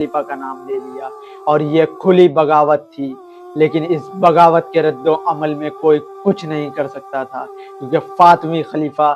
खलीफा का नाम ले लिया और ये खुली बगावत थी। लेकिन इस बगावत के रद्दो अमल में कोई कुछ नहीं कर सकता था, क्योंकि फातमी खलीफा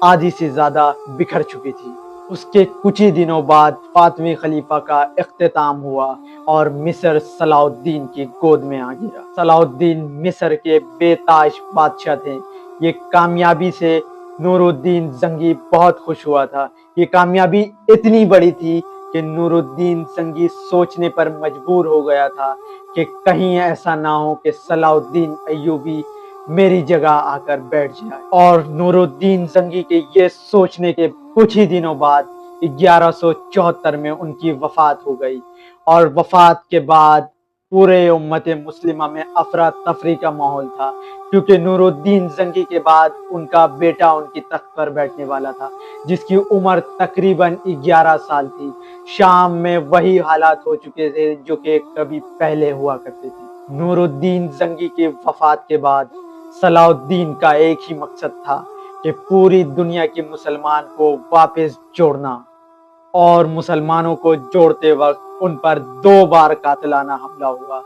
आधी से ज्यादा बिखर चुकी थी। उसके कुछ ही दिनों बाद फातमी खलीफा का इख्तिताम हुआ और मिस्र सलाउद्दीन की गोद में आ गिरा। सलाउद्दीन मिस्र के बेताज बादशाह थे। ये कामयाबी से नूरुद्दीन जंगी बहुत खुश हुआ था। ये कामयाबी इतनी बड़ी थी कि नूरुद्दीन जंगी सोचने पर मजबूर हो गया था कि कहीं ऐसा ना हो कि सलाउद्दीन अय्यूबी मेरी जगह आकर बैठ जाए। और नूरुद्दीन जंगी के ये सोचने के कुछ ही दिनों बाद 1174 में उनकी वफात हो गई। और वफात के बाद पूरे उम्मत मुस्लिमा में अफरा तफरी का माहौल था, क्योंकि नूरुद्दीन जंगी के बाद उनका बेटा उनकी तख्त पर बैठने वाला था, जिसकी उम्र तकरीबन 11 साल थी। शाम में वही हालात हो चुके थे जो कि कभी पहले हुआ करते थे। नूरुद्दीन जंगी की वफात के बाद सलाउद्दीन का एक ही मकसद था कि पूरी दुनिया के मुसलमान को वापस जोड़ना। और मुसलमानों को जोड़ते वक्त उन पर 2 बार कातिलाना हमला हुआ।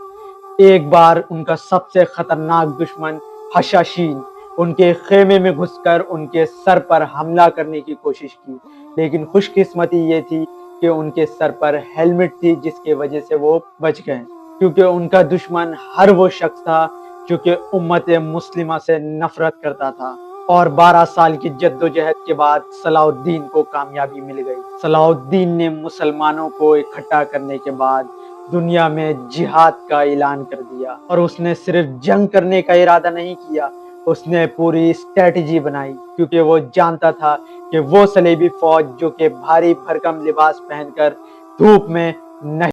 एक बार उनका सबसे खतरनाक दुश्मन हशाशीन उनके खेमे में घुसकर उनके सर पर हमला करने की कोशिश की, लेकिन खुशकिस्मती ये थी कि उनके सर पर हेलमेट थी, जिसकी वजह से वो बच गए, क्योंकि उनका दुश्मन हर वो शख्स था जो कि उम्मत मुस्लिमा से नफरत करता था। और 12 साल की जद्दोजहद के बाद सलाउद्दीन को कामयाबी मिल गई। सलाउद्दीन ने मुसलमानों को इकट्ठा करने के बाद दुनिया में जिहाद का ऐलान कर दिया। और उसने सिर्फ जंग करने का इरादा नहीं किया, उसने पूरी स्ट्रेटजी बनाई, क्योंकि वो जानता था कि वो सलेबी फौज जो कि भारी भरकम लिबास पहनकर धूप में नहीं